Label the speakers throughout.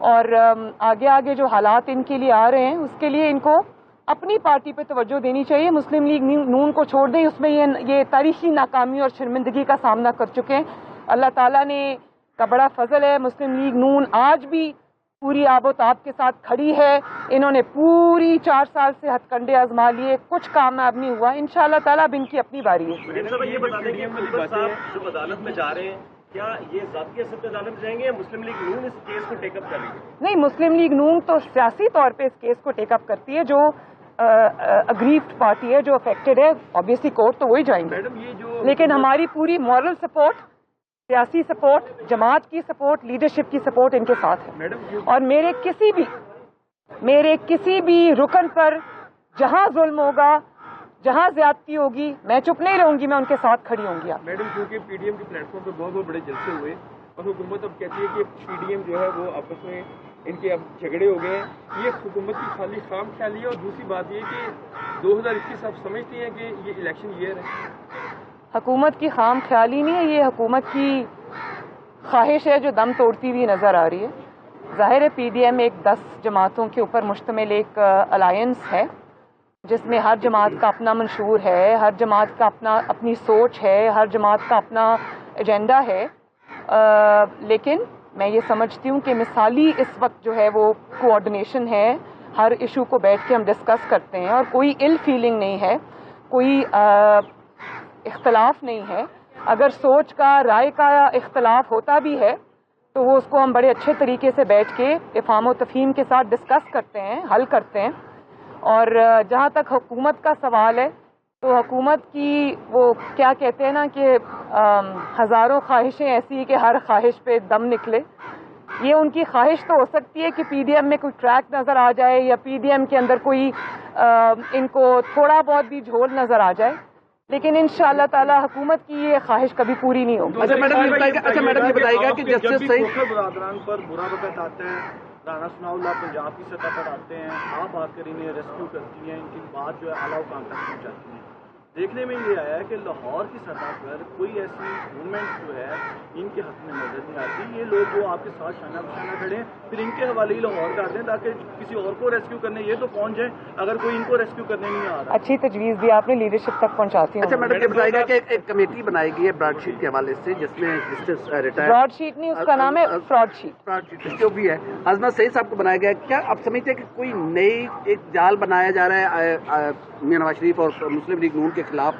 Speaker 1: اور آگے آگے جو حالات ان کے لیے آ رہے ہیں اس کے لیے ان کو اپنی پارٹی پہ توجہ دینی چاہیے. مسلم لیگ نون کو چھوڑ دیں, اس میں یہ تاریخی ناکامی اور شرمندگی کا سامنا کر چکے ہیں. اللہ تعالیٰ نے کا بڑا فضل ہے, مسلم لیگ نون آج بھی پوری آب و تاب کے ساتھ کھڑی ہے. انہوں نے پوری 4 سال سے ہتھ کنڈے آزما لیے, کچھ کامیاب نہیں ہوا. انشاءاللہ تعالیٰ اب ان کی اپنی باری ہے.
Speaker 2: یہ بتا دیں کہ خلیفہ صاحب جب عدالت میں جا رہے ہیں, کیا یہ ذاتی حیثیت پہ عدالت میں جائیں گے یا مسلم لیگ نون اس کیس کو ٹیک اپ کر رہی ہے؟
Speaker 1: نہیں, مسلم لیگ نون تو سیاسی طور پہ اس کیس کو ٹیک اپ کرتی ہے. جو اگریوڈ پارٹی ہے, جو افیکٹڈ ہے, آبویسلی کورٹ تو وہی جائیں گے. لیکن ہماری پوری مورل سپورٹ, سیاسی سپورٹ, جماعت کی سپورٹ, لیڈرشپ کی سپورٹ ان کے ساتھ ہے. اور میرے کسی بھی رکن پر جہاں ظلم ہوگا, جہاں زیادتی ہوگی, میں چپ نہیں رہوں گی, میں ان کے ساتھ کھڑی ہوں گی.
Speaker 3: میڈم, کیونکہ پی ڈی ایم کے پلیٹ فارم پہ بہت بڑے جلسے ہوئے اور حکومت اب کہتی ہے کہ پی ڈی ایم جو ہے وہ آپس میں ان کے اب جھگڑے ہو گئے ہیں. یہ حکومت کی خالی خام خیالی ہے, اور دوسری بات یہ کہ 2021 آپ سمجھتی ہیں کہ یہ الیکشن ایئر ہے؟
Speaker 1: حکومت کی خام خیالی نہیں ہے, یہ حکومت کی خواہش ہے جو دم توڑتی ہوئی نظر آ رہی ہے. ظاہر ہے پی ڈی ایم ایک 10 جماعتوں کے اوپر مشتمل ایک الائنس ہے جس میں ہر جماعت کا اپنا منشور ہے, ہر جماعت کا اپنی سوچ ہے, ہر جماعت کا اپنا ایجنڈا ہے. لیکن میں یہ سمجھتی ہوں کہ مثالی اس وقت جو ہے وہ کوآرڈینیشن ہے. ہر ایشو کو بیٹھ کے ہم ڈسکس کرتے ہیں اور کوئی ال فیلنگ نہیں ہے, کوئی اختلاف نہیں ہے. اگر سوچ کا, رائے کا اختلاف ہوتا بھی ہے تو وہ اس کو ہم بڑے اچھے طریقے سے بیٹھ کے افہام و تفہیم کے ساتھ ڈسکس کرتے ہیں, حل کرتے ہیں. اور جہاں تک حکومت کا سوال ہے تو حکومت کی وہ کیا کہتے ہیں نا کہ ہزاروں خواہشیں ایسی کہ ہر خواہش پہ دم نکلے. یہ ان کی خواہش تو ہو سکتی ہے کہ پی ڈی ایم میں کوئی ٹریک نظر آ جائے یا پی ڈی ایم کے اندر کوئی ان کو تھوڑا بہت بھی جھول نظر آ جائے, لیکن انشاءاللہ تعالی حکومت کی یہ خواہش کبھی پوری نہیں ہوگی.
Speaker 2: اچھا میڈم یہ بتائیے گا کہ جسٹس سعید
Speaker 4: برادران پر برا وقت آتا ہے, رانا ثناء اللہ پنجاب کی سطح پر آتے ہیں, آپ آ کر انہیں ریسکیو کرتی ہیں, ان کی بات جو ہے اعلیٰ حکام تک پہنچاتی ہیں. دیکھنے میں یہ آیا ہے کہ لاہور کی سطح پر کوئی ایسی موومنٹ جو ہے ان کے حق میں نظر نہیں آتی. یہ لوگ جو آپ کے ساتھ شانہ بشانہ کھڑے ہیں پھر ان کے حوالے ہی لاہور کرتے ہیں تاکہ کسی اور کو ریسکیو کرنے یہ تو پہنچ جائیں اگر کوئی ان کو ریسکیو کرنے نہیں آ رہا.
Speaker 1: اچھی تجویز دی آپ نے, لیڈرشپ تک پہنچاتی ہوں.
Speaker 2: اچھا میڈم یہ بتائے گا کہ ایک کمیٹی بنائی گئی ہے براڈ شیٹ کے حوالے سے جس میں جسٹس ریٹائر,
Speaker 1: براڈ شیٹ نہیں, اس کا نام ہے فراڈ شیٹ,
Speaker 2: جو بھی ہے عظمت سعید صاحب کو بنایا گیا. کیا آپ سمجھتے ہیں کہ کوئی نئی ایک جال بنایا جا رہا ہے میاں نواز شریف اور مسلم لیگ نون کے خلاف؟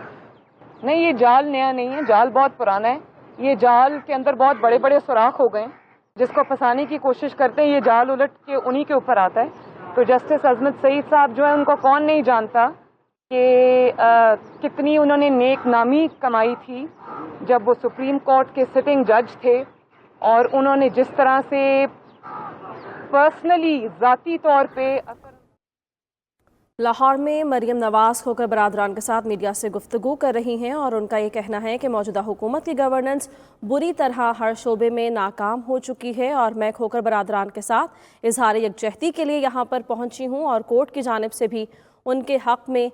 Speaker 1: نہیں, یہ جال نیا نہیں ہے, جال بہت پرانا ہے. یہ جال کے اندر بہت بڑے بڑے سوراخ ہو گئے ہیں, جس کو پھنسانے کی کوشش کرتے ہیں. یہ جال الٹ کے انہی کے اوپر آتا ہے. تو جسٹس عظمت سعید صاحب جو ہے ان کو کون نہیں جانتا کہ کتنی انہوں نے نیک نامی کمائی تھی جب وہ سپریم کورٹ کے سٹنگ جج تھے, اور انہوں نے جس طرح سے پرسنلی ذاتی طور پہ.
Speaker 5: لاہور میں مریم نواز کھوکھر برادران کے ساتھ میڈیا سے گفتگو کر رہی ہیں اور ان کا یہ کہنا ہے کہ موجودہ حکومت کی گورننس بری طرح ہر شعبے میں ناکام ہو چکی ہے, اور میں کھوکھر برادران کے ساتھ اظہار یکجہتی کے لیے یہاں پر پہنچی ہوں, اور کورٹ کی جانب سے بھی ان کے حق میں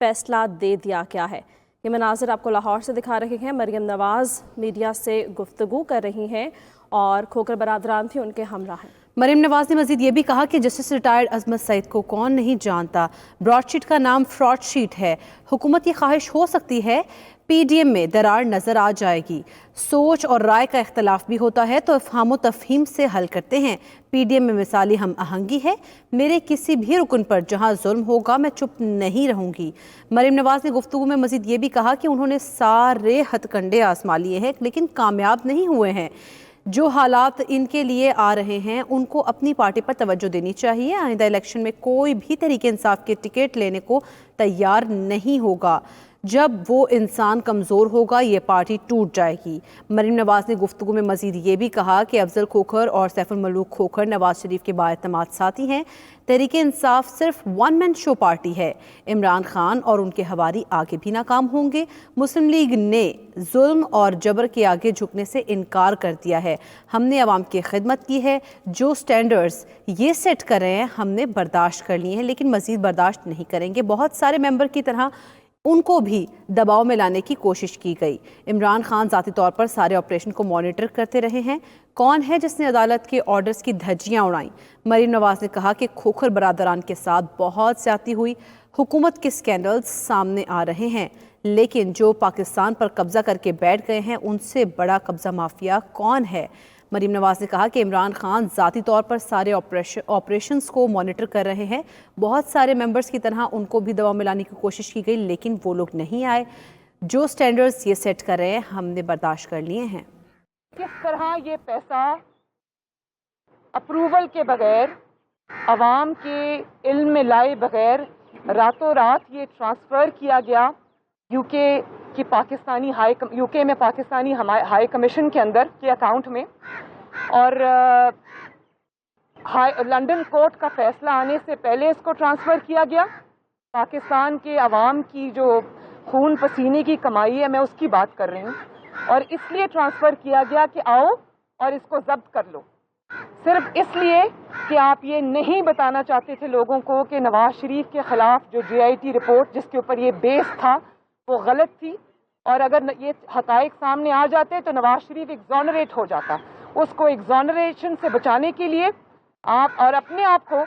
Speaker 5: فیصلہ دے دیا گیا ہے. یہ مناظر آپ کو لاہور سے دکھا رہے ہیں. مریم نواز میڈیا سے گفتگو کر رہی ہیں اور کھوکھر برادران بھی ان کے ہمراہ ہیں.
Speaker 6: مریم نواز نے مزید یہ بھی کہا کہ جسٹس ریٹائرڈ عظمت سعید کو کون نہیں جانتا, براڈ شیٹ کا نام فراڈ شیٹ ہے. حکومت کی خواہش ہو سکتی ہے پی ڈی ایم میں درار نظر آ جائے گی, سوچ اور رائے کا اختلاف بھی ہوتا ہے تو افہام و تفہیم سے حل کرتے ہیں. پی ڈی ایم میں مثالی ہم آہنگی ہے, میرے کسی بھی رکن پر جہاں ظلم ہوگا میں چپ نہیں رہوں گی. مریم نواز نے گفتگو میں مزید یہ بھی کہا کہ انہوں نے سارے ہتھ کنڈے آزما لیے ہیں لیکن کامیاب نہیں ہوئے ہیں. جو حالات ان کے لیے آ رہے ہیں ان کو اپنی پارٹی پر توجہ دینی چاہیے. آئندہ الیکشن میں کوئی بھی تحریک انصاف کے ٹکٹ لینے کو تیار نہیں ہوگا. جب وہ انسان کمزور ہوگا یہ پارٹی ٹوٹ جائے گی. مریم نواز نے گفتگو میں مزید یہ بھی کہا کہ افضل کھوکھر اور سیف الملوک کھوکھر نواز شریف کے بااعتماد ساتھی ہیں. تحریک انصاف صرف ون مین شو پارٹی ہے. عمران خان اور ان کے حواری آگے بھی ناکام ہوں گے. مسلم لیگ نے ظلم اور جبر کے آگے جھکنے سے انکار کر دیا ہے. ہم نے عوام کی خدمت کی ہے, جو سٹینڈرز یہ سیٹ کر رہے ہیں ہم نے برداشت کر لیے ہیں لیکن مزید برداشت نہیں کریں گے. بہت سارے ممبر کی طرح ان کو بھی دباؤ میں لانے کی کوشش کی گئی۔ عمران خان ذاتی طور پر سارے آپریشن کو مانیٹر کرتے رہے ہیں۔ کون ہے جس نے عدالت کے آرڈرز کی دھجیاں اڑائیں؟ مریم نواز نے کہا کہ کھوکھر برادران کے ساتھ بہت زیادتی ہوئی، حکومت کے سکینڈلز سامنے آ رہے ہیں، لیکن جو پاکستان پر قبضہ کر کے بیٹھ گئے ہیں ان سے بڑا قبضہ مافیا کون ہے؟ مریم نواز نے کہا کہ عمران خان ذاتی طور پر سارے آپریشنز کو مانیٹر کر رہے ہیں، بہت سارے ممبرز کی طرح ان کو بھی دباؤ میں لانے کی کوشش کی گئی، لیکن وہ لوگ نہیں آئے۔ جو سٹینڈرز یہ سیٹ کر رہے ہیں ہم نے برداشت کر لیے ہیں۔
Speaker 1: کس طرح یہ پیسہ اپروول کے بغیر، عوام کے علم میں لائے بغیر راتوں رات یہ ٹرانسفر کیا گیا یو کے میں پاکستانی ہائی کمیشن کے اندر کے اکاؤنٹ میں، اور لنڈن کورٹ کا فیصلہ آنے سے پہلے اس کو ٹرانسفر کیا گیا۔ پاکستان کے عوام کی جو خون پسینے کی کمائی ہے میں اس کی بات کر رہی ہوں، اور اس لیے ٹرانسفر کیا گیا کہ آؤ اور اس کو ضبط کر لو، صرف اس لیے کہ آپ یہ نہیں بتانا چاہتے تھے لوگوں کو کہ نواز شریف کے خلاف جو JIT رپورٹ جس کے اوپر یہ بیس تھا وہ غلط تھی، اور اگر یہ حقائق سامنے آ جاتے تو نواز شریف ایگزونریٹ ہو جاتا۔ اس کو ایگزونریشن سے بچانے کے لیے آپ اور اپنے آپ کو،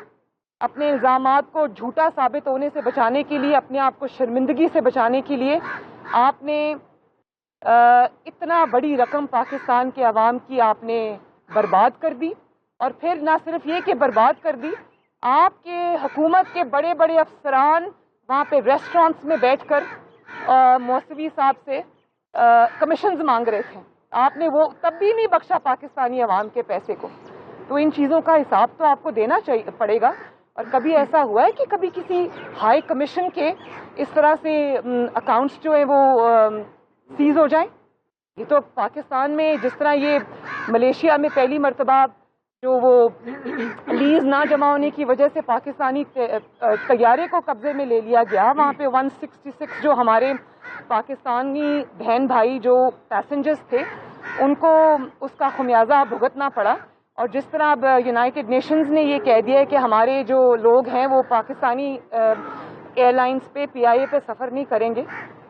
Speaker 1: اپنے الزامات کو جھوٹا ثابت ہونے سے بچانے کے لیے، اپنے آپ کو شرمندگی سے بچانے کے لیے آپ نے اتنا بڑی رقم پاکستان کے عوام کی آپ نے برباد کر دی، اور پھر نہ صرف یہ کہ برباد کر دی، آپ کے حکومت کے بڑے بڑے افسران وہاں پہ ریسٹورانٹس میں بیٹھ کر موسوی صاحب سے کمیشنز مانگ رہے تھے۔ آپ نے وہ تب بھی نہیں بخشا پاکستانی عوام کے پیسے کو۔ تو ان چیزوں کا حساب تو آپ کو دینا پڑے گا۔ اور کبھی ایسا ہوا ہے کہ کبھی کسی ہائی کمیشن کے اس طرح سے اکاؤنٹس جو ہیں وہ سیز ہو جائیں؟ یہ تو پاکستان میں جس طرح یہ ملیشیا میں پہلی مرتبہ جو وہ لیز نہ جمع ہونے کی وجہ سے پاکستانی طیارے کو قبضے میں لے لیا گیا، وہاں پہ 166 جو ہمارے پاکستانی بہن بھائی جو پیسنجرز تھے ان کو اس کا خمیازہ بھگتنا پڑا، اور جس طرح اب یونائٹڈ نیشنز نے یہ کہہ دیا ہے کہ ہمارے جو لوگ ہیں وہ پاکستانی ایئر لائنز پہ PIA پہ سفر نہیں کریں گے،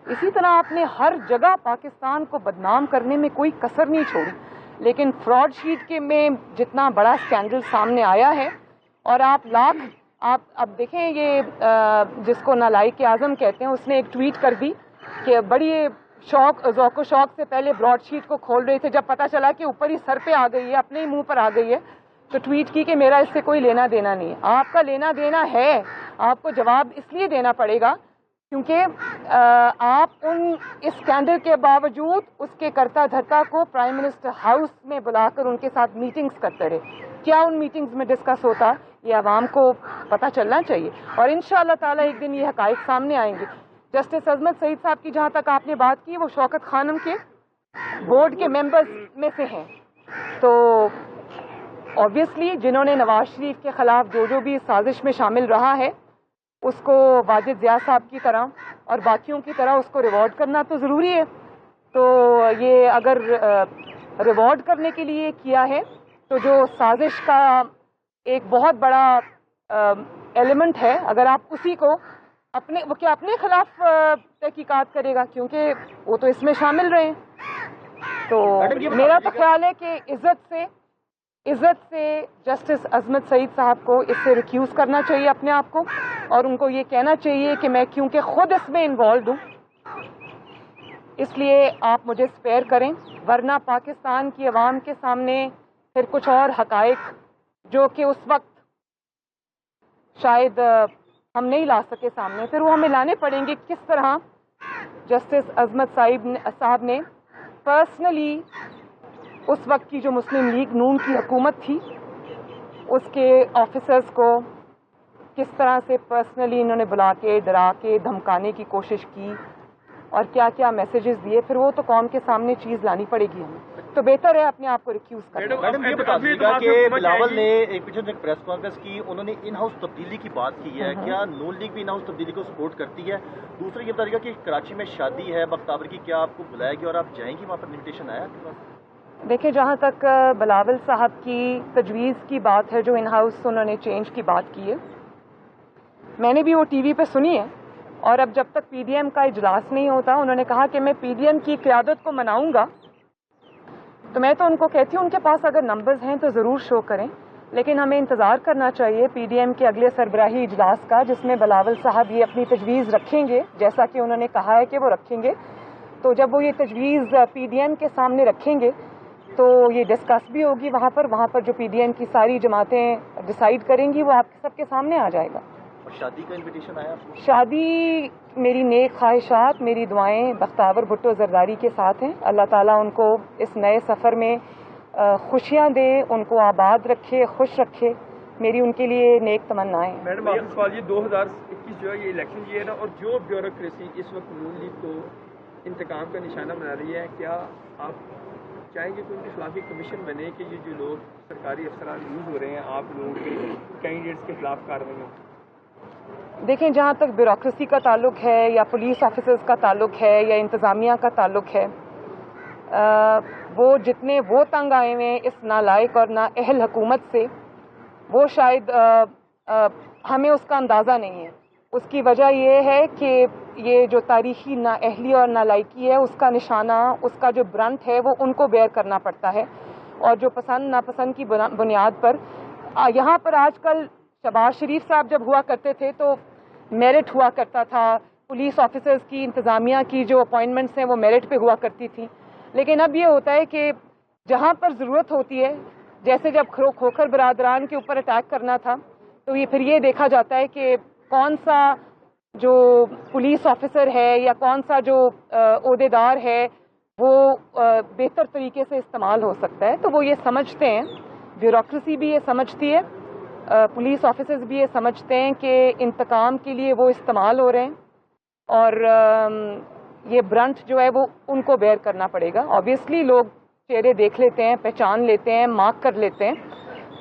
Speaker 1: اسی طرح آپ نے ہر جگہ پاکستان کو بدنام کرنے میں کوئی کسر نہیں چھوڑی۔ لیکن فراڈ شیٹ کے میں جتنا بڑا اسکینڈل سامنے آیا ہے، اور آپ اب دیکھیں یہ جس کو نالائق اعظم کہتے ہیں، اس نے ایک ٹویٹ کر دی کہ بڑی ذوق و شوق سے پہلے براڈ شیٹ کو کھول رہے تھے، جب پتہ چلا کہ اوپر ہی سر پہ آ گئی ہے، اپنے ہی منہ پر آ گئی ہے، تو ٹویٹ کی کہ میرا اس سے کوئی لینا دینا نہیں ہے۔ آپ کا لینا دینا ہے، آپ کو جواب اس لیے دینا پڑے گا کیونکہ آپ اس اسکینڈل کے باوجود اس کے کرتا دھرتا کو پرائم منسٹر ہاؤس میں بلا کر ان کے ساتھ میٹنگز کرتے رہے۔ کیا ان میٹنگز میں ڈسکس ہوتا یہ عوام کو پتہ چلنا چاہیے، اور انشاءاللہ تعالی ایک دن یہ حقائق سامنے آئیں گے۔ جسٹس عظمت سعید صاحب کی جہاں تک آپ نے بات کی، وہ شوکت خانم کے بورڈ کے ممبرز میں سے ہیں، تو obviously جنہوں نے نواز شریف کے خلاف جو بھی سازش میں شامل رہا ہے اس کو واجد ضیاء صاحب کی طرح اور باقیوں کی طرح اس کو ریوارڈ کرنا تو ضروری ہے۔ تو یہ اگر ریوارڈ کرنے کے لیے کیا ہے تو جو سازش کا ایک بہت بڑا ایلیمنٹ ہے، اگر آپ اسی کو اپنے خلاف تحقیقات کرے گا، کیونکہ وہ تو اس میں شامل رہے ہیں۔ تو میرا تو خیال ہے کہ عزت سے جسٹس عظمت سعید صاحب کو اس سے ریکیوز کرنا چاہیے اپنے آپ کو، اور ان کو یہ کہنا چاہیے کہ میں کیونکہ خود اس میں انوالوڈ ہوں اس لیے آپ مجھے اسپیئر کریں، ورنہ پاکستان کی عوام کے سامنے پھر کچھ اور حقائق جو کہ اس وقت شاید ہم نہیں لا سکے سامنے، پھر وہ ہمیں لانے پڑیں گے۔ کس طرح جسٹس عظمت صاحب نے پرسنلی اس وقت کی جو مسلم لیگ نون کی حکومت تھی اس کے آفیسرز کو کس طرح سے پرسنلی انہوں نے بلا کے ڈرا کے دھمکانے کی کوشش کی، اور کیا کیا میسیجز دیے، پھر وہ تو قوم کے سامنے چیز لانی پڑے گی ہمیں، تو بہتر ہے اپنے آپ کو ریکیوز کرنا۔
Speaker 7: میڈم یہ بتا دیجیے گا کہ بلاول نے ایک پیچھے ایک پریس کانفرنس کی، انہوں نے ان ہاؤس تبدیلی کی بات کی ہے، کیا نون لیگ بھی ان ہاؤس تبدیلی کو سپورٹ کرتی ہے؟ دوسرا یہ بتا دیجیے گا کہ کراچی میں شادی ہے بختیور کی، کیا آپ کو بلایا گیا اور آپ جائیں گی وہاں پر؟ انویٹیشن آیا آپ کے پاس؟
Speaker 1: دیکھیں، جہاں تک بلاول صاحب کی تجویز کی بات ہے، جو ان ہاؤس انہوں نے چینج کی بات کی ہے، میں نے بھی وہ ٹی وی پہ سنی ہے، اور اب جب تک پی ڈی ایم کا اجلاس نہیں ہوتا، انہوں نے کہا کہ میں پی ڈی ایم کی قیادت کو مناؤں گا، تو میں تو ان کو کہتی ہوں ان کے پاس اگر نمبرز ہیں تو ضرور شو کریں، لیکن ہمیں انتظار کرنا چاہیے پی ڈی ایم کے اگلے سربراہی اجلاس کا، جس میں بلاول صاحب یہ اپنی تجویز رکھیں گے، جیسا کہ انہوں نے کہا ہے کہ وہ رکھیں گے. تو جب وہ یہ تجویز پی ڈی ایم کے سامنے رکھیں گے تو یہ ڈسکس بھی ہوگی وہاں پر جو پی ڈی ایم کی ساری جماعتیں ڈیسائیڈ کریں گی وہ آپ سب کے سامنے آ جائے گا.
Speaker 7: اور شادی کا انویٹیشن آیا آپ کو؟
Speaker 1: شادی، میری نیک خواہشات، میری دعائیں بختیور بھٹو زرداری کے ساتھ ہیں. اللہ تعالیٰ ان کو اس نئے سفر میں خوشیاں دے، ان کو آباد رکھے، خوش رکھے. میری ان کے لیے نیک تمنائیں.
Speaker 3: میڈم آپ سوال یہ 2021 جو ہے یہ الیکشن ایئر ہے اور جو بیوروکریسی اس وقت نون لیگ کو انتقام کا نشانہ بنا رہی ہے، کیا آپ چاہیں گے کہ ان کے خلاف ایک کمیشن بنے کہ یہ جو لوگ سرکاری افسران یوز ہو رہے ہیں آپ لوگوں کے کینڈیڈیٹس کے خلاف کارروائی ہو؟
Speaker 1: دیکھیں، جہاں تک بیوروکریسی کا تعلق ہے یا پولیس آفیسرز کا تعلق ہے یا انتظامیہ کا تعلق ہے، وہ جتنے وہ تنگ آئے ہوئے ہیں اس نالائق اور نااہل حکومت سے، وہ شاید ہمیں اس کا اندازہ نہیں ہے. اس کی وجہ یہ ہے کہ یہ جو تاریخی نااہلی اور نالائقی ہے اس کا نشانہ، اس کا جو برنٹ ہے وہ ان کو بیئر کرنا پڑتا ہے. اور جو پسند ناپسند کی بنیاد پر یہاں پر آج کل شہباز شریف صاحب جب ہوا کرتے تھے تو میرٹ ہوا کرتا تھا، پولیس آفیسرز کی، انتظامیہ کی جو اپائنٹمنٹس ہیں وہ میرٹ پہ ہوا کرتی تھیں. لیکن اب یہ ہوتا ہے کہ جہاں پر ضرورت ہوتی ہے، جیسے جب کھوکھر برادران کے اوپر اٹیک کرنا تھا تو پھر یہ دیکھا جاتا ہے کہ کون سا جو پولیس آفیسر ہے یا کون سا جو عہدیدار ہے وہ بہتر طریقے سے استعمال ہو سکتا ہے. تو وہ یہ سمجھتے ہیں، بیوروکریسی بھی یہ سمجھتی ہے، پولیس آفیسرز بھی یہ سمجھتے ہیں کہ انتقام کے لیے وہ استعمال ہو رہے ہیں اور یہ برنٹ جو ہے وہ ان کو بیئر کرنا پڑے گا. آبویسلی لوگ چہرے دیکھ لیتے ہیں، پہچان لیتے ہیں، مارک کر لیتے ہیں.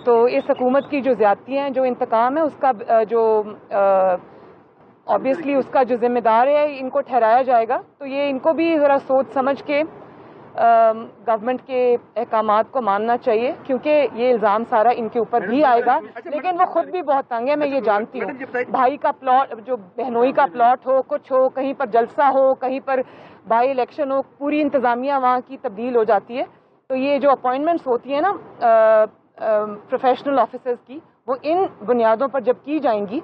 Speaker 1: تو اس حکومت کی جو زیادتیاں ہیں، جو انتقام ہے، اس کا جو آبویسلی اس کا جو ذمہ دار ہے ان کو ٹھہرایا جائے گا. تو یہ ان کو بھی ذرا سوچ سمجھ کے گورنمنٹ کے احکامات کو ماننا چاہیے، کیونکہ یہ الزام سارا ان کے اوپر بھی آئے گا. لیکن وہ خود بھی بہت تنگ ہے، میں یہ جانتی ہوں. بھائی کا پلاٹ، جو بہنوئی کا پلاٹ ہو، کچھ ہو، کہیں پر جلسہ ہو، کہیں پر بائی الیکشن ہو، پوری انتظامیہ وہاں کی تبدیل ہو جاتی ہے. تو یہ جو اپائنٹمنٹس ہوتی ہیں نا پروفیشنل آفیسرز کی، وہ ان بنیادوں پر جب کی جائیں گی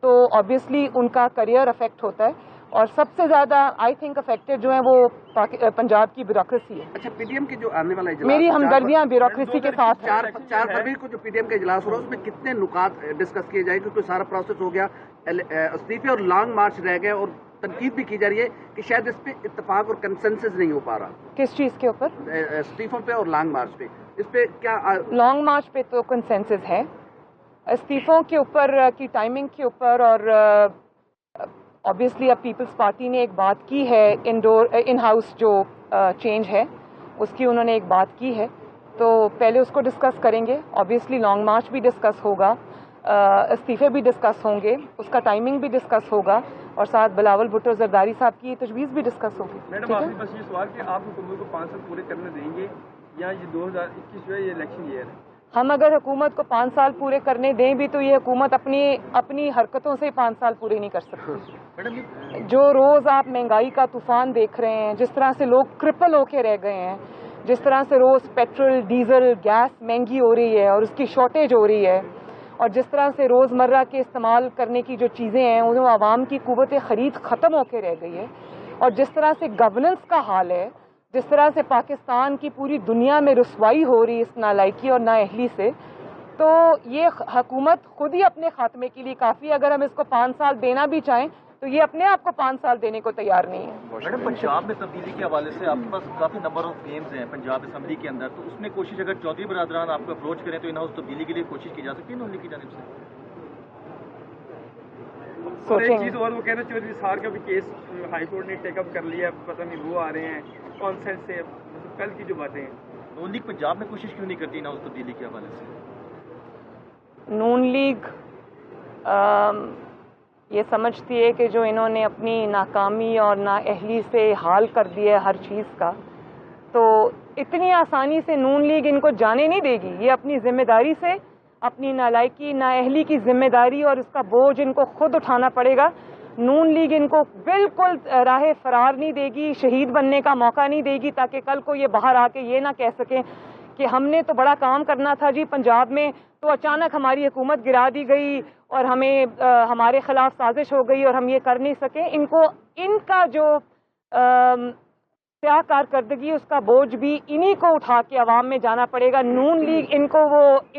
Speaker 1: تو آبویسلی ان کا کریئر افیکٹ ہوتا ہے. اور سب سے زیادہ آئی تھنک افیکٹڈ جو ہیں وہ پنجاب کی بیوروکریسی ہے.
Speaker 2: اچھا، پی ڈی ایم کے جو آنے والا اجلاس،
Speaker 1: میری ہمدردیاں بیوروکریسی کے ساتھ ہیں.
Speaker 2: 4 فروری کو جو پی ڈی ایم کا اجلاس ہو رہا ہے اس میں کتنے نکات ڈسکس کیے جائیں؟ کیونکہ سارا پروسیس ہو گیا، استعفے اور لانگ مارچ رہ گئے اور تنقید بھی کی جا رہی ہے کہ شاید اس پہ اتفاق اور کنسنسس نہیں ہو پا رہا.
Speaker 1: کس چیز کے اوپر؟
Speaker 2: استعفوں پہ اور لانگ مارچ پہ. اس پہ کیا
Speaker 1: لانگ مارچ پہ تو کنسنسس ہے، استعفوں کے اوپر کی ٹائمنگ کے اوپر اور آبویسلی اب پیپلز پارٹی نے ایک بات کی ہے، ان ہاؤس جو چینج ہے اس کی انہوں نے ایک بات کی ہے، تو پہلے اس کو ڈسکس کریں گے. آبویسلی لانگ مارچ بھی ڈسکس ہوگا، استعفے بھی ڈسکس ہوں گے، اس کا ٹائمنگ بھی ڈسکس ہوگا اور ساتھ بلاول بھٹو زرداری صاحب کی تجویز بھی ڈسکس ہوگی.
Speaker 3: میڈم آپ بس یہ سوال کہ آپ حکومت کو 5 سال پورے کرنے دیں گے یا یہ 2021 جو ہے یہ الیکشن ایئر ہے؟
Speaker 1: ہم اگر حکومت کو 5 سال پورے کرنے دیں بھی تو یہ حکومت اپنی حرکتوں سے 5 سال پورے نہیں کر سکتی. جو روز آپ مہنگائی کا طوفان دیکھ رہے ہیں، جس طرح سے لوگ کرپل ہو کے رہ گئے ہیں، جس طرح سے روز پیٹرول، ڈیزل، گیس مہنگی ہو رہی ہے اور اس کی شارٹیج ہو رہی ہے، اور جس طرح سے روزمرہ کے استعمال کرنے کی جو چیزیں ہیں وہ عوام کی قوت خرید ختم ہو کے رہ گئی ہے، اور جس طرح سے گورننس کا حال ہے، جس طرح سے پاکستان کی پوری دنیا میں رسوائی ہو رہی ہے اس نالائقی اور نااہلی سے، تو یہ حکومت خود ہی اپنے خاتمے کے لیے کافی. اگر ہم اس کو 5 سال دینا بھی چاہیں تو یہ اپنے آپ کو 5 سال دینے کو تیار نہیں ہے.
Speaker 7: میڈم پنجاب میں تبدیلی کے حوالے سے آپ کے پاس کافی نمبر آف نیمز ہیں پنجاب اسمبلی کے اندر، تو اس میں کوشش اگر چودھری برادران آپ کو اپروچ کریں تو ان ہاؤس تبدیلی کے لیے کوشش کی جا سکتی ہے انہوں کی جانب سے؟
Speaker 3: اور ایک چیز اور وہ کہنا چودھری صاحب کا بھی کیس ہائی کورٹ نے ٹیک اپ کر لیا، پتہ نہیں وہ آ رہے ہیں کانسنٹ سے، کل کی جو باتیں ہیں.
Speaker 7: نون لیگ پنجاب میں کوشش کیوں نہیں کرتی ان ہاؤس تبدیلی کے حوالے سے؟
Speaker 1: نون لیگ یہ سمجھتی ہے کہ جو انہوں نے اپنی ناکامی اور نااہلی سے حال کر دیا ہے ہر چیز کا، تو اتنی آسانی سے نون لیگ ان کو جانے نہیں دے گی. یہ اپنی ذمہ داری سے، اپنی نالائقی، نااہلی کی ذمہ داری اور اس کا بوجھ ان کو خود اٹھانا پڑے گا. نون لیگ ان کو بالکل راہ فرار نہیں دے گی، شہید بننے کا موقع نہیں دے گی، تاکہ کل کو یہ باہر آ کے یہ نہ کہہ سکیں کہ ہم نے تو بڑا کام کرنا تھا جی پنجاب میں، تو اچانک ہماری حکومت گرا دی گئی اور ہمیں ہمارے خلاف سازش ہو گئی اور ہم یہ کر نہیں سکے۔ ان کا جو سیاہ کارکردگی اس کا بوجھ بھی انہی کو اٹھا کے عوام میں جانا پڑے گا۔ نون لیگ ان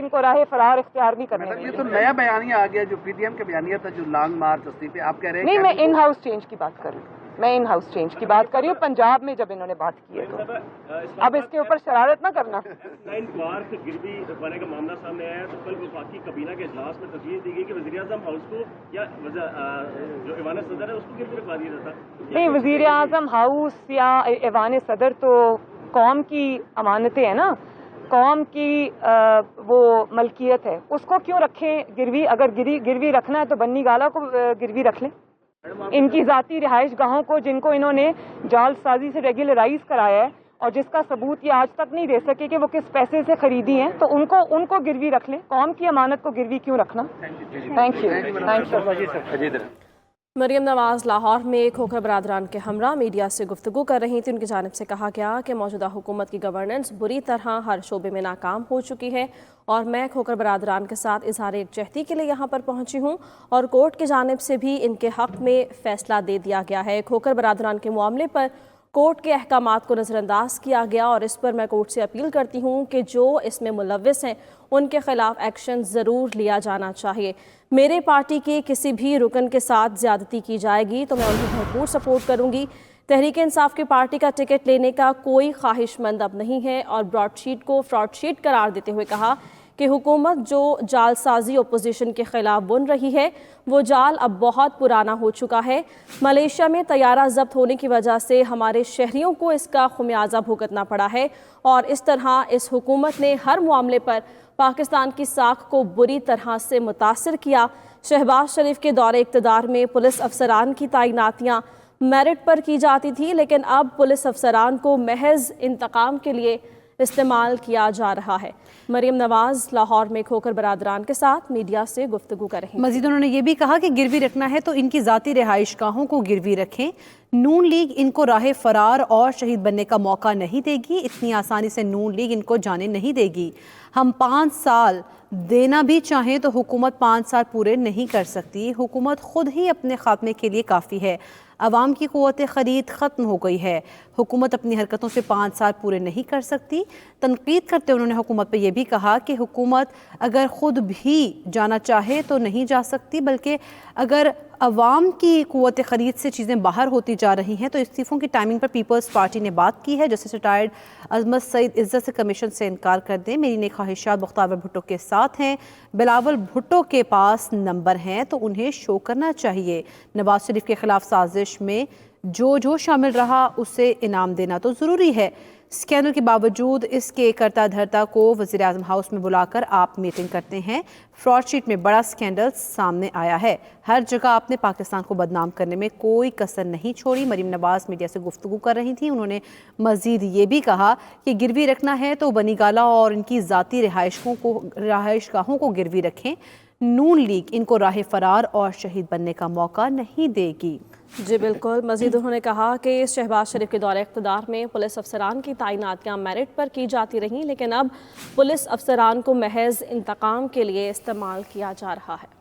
Speaker 1: کو راہ فرار اختیار نہیں کرنے
Speaker 2: مطلب
Speaker 1: دے
Speaker 2: یہ
Speaker 1: گی۔
Speaker 2: تو نیا بیانیہ آ گیا جو پی ڈی ایم کا بیانیہ تھا، جو لانگ مارچ استعفے، آپ کہہ رہے ہیں
Speaker 1: نہیں، میں ان ہاؤس چینج کی بات کر رہی ہوں، میں ان ہاؤس چینج کی بات کر رہی ہوں۔ پنجاب میں جب انہوں نے بات کی ہے تو اب اس کے اوپر شرارت نہ کرنا۔
Speaker 8: پارک گروی رکھوانے کا معاملہ سامنے آیا ہے تو کل وفاقی کابینہ کے اجلاس میں تجویز دی گئی کہ وزیر اعظم ہاؤس کو یا جو ایوان صدر ہے اس کو گروی رکھوا دیا جاتا۔
Speaker 1: نہیں، وزیر اعظم ہاؤس یا ایوان صدر تو قوم کی امانتیں ہیں نا، قوم کی وہ ملکیت ہے، اس کو کیوں رکھیں گروی؟ اگر گروی رکھنا ہے تو بنی گالا کو گروی رکھ لیں۔ ان کی ذاتی رہائش گاہوں کو جن کو انہوں نے جال سازی سے ریگولرائز کرایا ہے اور جس کا ثبوت یہ آج تک نہیں دے سکے کہ وہ کس پیسے سے خریدی ہیں، تو ان کو گروی رکھ لیں۔ قوم کی امانت کو گروی کیوں رکھنا؟ Thank you.
Speaker 5: مریم نواز لاہور میں کھوکھر برادران کے ہمراہ میڈیا سے گفتگو کر رہی تھیں۔ ان کی جانب سے کہا گیا کہ موجودہ حکومت کی گورننس بری طرح ہر شعبے میں ناکام ہو چکی ہے اور میں کھوکھر برادران کے ساتھ اظہار یکجہتی کے لیے یہاں پر پہنچی ہوں اور کورٹ کی جانب سے بھی ان کے حق میں فیصلہ دے دیا گیا ہے۔ کھوکھر برادران کے معاملے پر کورٹ کے احکامات کو نظر انداز کیا گیا اور اس پر میں کورٹ سے اپیل کرتی ہوں کہ جو اس میں ملوث ہیں ان کے خلاف ایکشن ضرور لیا جانا چاہیے۔ میرے پارٹی کے کسی بھی رکن کے ساتھ زیادتی کی جائے گی تو میں انہیں بھرپور سپورٹ کروں گی۔ تحریک انصاف کی پارٹی کا ٹکٹ لینے کا کوئی خواہش مند اب نہیں ہے اور براڈ شیٹ کو فراڈ شیٹ قرار دیتے ہوئے کہا کہ حکومت جو جال سازی اپوزیشن کے خلاف بن رہی ہے وہ جال اب بہت پرانا ہو چکا ہے۔ ملیشیا میں طیارہ ضبط ہونے کی وجہ سے ہمارے شہریوں کو اس کا خمیازہ بھگتنا پڑا ہے اور اس طرح اس حکومت نے ہر معاملے پر پاکستان کی ساکھ کو بری طرح سے متاثر کیا۔ شہباز شریف کے دور اقتدار میں پولیس افسران کی تعیناتیاں میرٹ پر کی جاتی تھی، لیکن اب پولیس افسران کو محض انتقام کے لیے استعمال کیا جا رہا ہے۔ مریم نواز لاہور میں کھوکھر برادران کے ساتھ میڈیا سے گفتگو کر رہی ہیں۔
Speaker 6: مزید انہوں نے یہ بھی کہا کہ گروی رکھنا ہے تو ان کی ذاتی رہائش گاہوں کو گروی رکھیں۔ نون لیگ ان کو راہ فرار اور شہید بننے کا موقع نہیں دے گی، اتنی آسانی سے نون لیگ ان کو جانے نہیں دے گی۔ ہم 5 سال دینا بھی چاہیں تو حکومت 5 سال پورے نہیں کر سکتی، حکومت خود ہی اپنے خاتمے کے لیے کافی ہے۔ عوام کی قوت خرید ختم ہو گئی ہے، حکومت اپنی حرکتوں سے 5 سال پورے نہیں کر سکتی۔ تنقید کرتے انہوں نے حکومت پہ یہ بھی کہا کہ حکومت اگر خود بھی جانا چاہے تو نہیں جا سکتی، بلکہ اگر عوام کی قوت خرید سے چیزیں باہر ہوتی جا رہی ہیں تو استعفوں کی ٹائمنگ پر پیپلز پارٹی نے بات کی ہے۔ جسٹس ریٹائرڈ عظمت سعید عزت سے کمیشن سے انکار کر دیں، میری نیک خواہشات بختیار بھٹو کے ساتھ ہیں، بلاول بھٹو کے پاس نمبر ہیں تو انہیں شو کرنا چاہیے۔ نواز شریف کے خلاف سازش میں جو شامل رہا اسے انعام دینا تو ضروری ہے۔ اسکینڈل کے باوجود اس کے کرتا دھرتا کو وزیر اعظم ہاؤس میں بلا کر آپ میٹنگ کرتے ہیں۔ فراڈ شیٹ میں بڑا اسکینڈل سامنے آیا ہے، ہر جگہ آپ نے پاکستان کو بدنام کرنے میں کوئی کسر نہیں چھوڑی۔ مریم نواز میڈیا سے گفتگو کر رہی تھیں، انہوں نے مزید یہ بھی کہا کہ گروی رکھنا ہے تو بنی گالا اور ان کی ذاتی رہائش گاہوں کو گروی رکھیں، نون لیگ ان کو راہ فرار اور شہید بننے کا موقع نہیں دے گی۔
Speaker 5: جی بالکل، مزید انہوں نے کہا کہ شہباز شریف کے دور اقتدار میں پولیس افسران کی تعیناتیاں میرٹ پر کی جاتی رہیں، لیکن اب پولیس افسران کو محض انتقام کے لیے استعمال کیا جا رہا ہے۔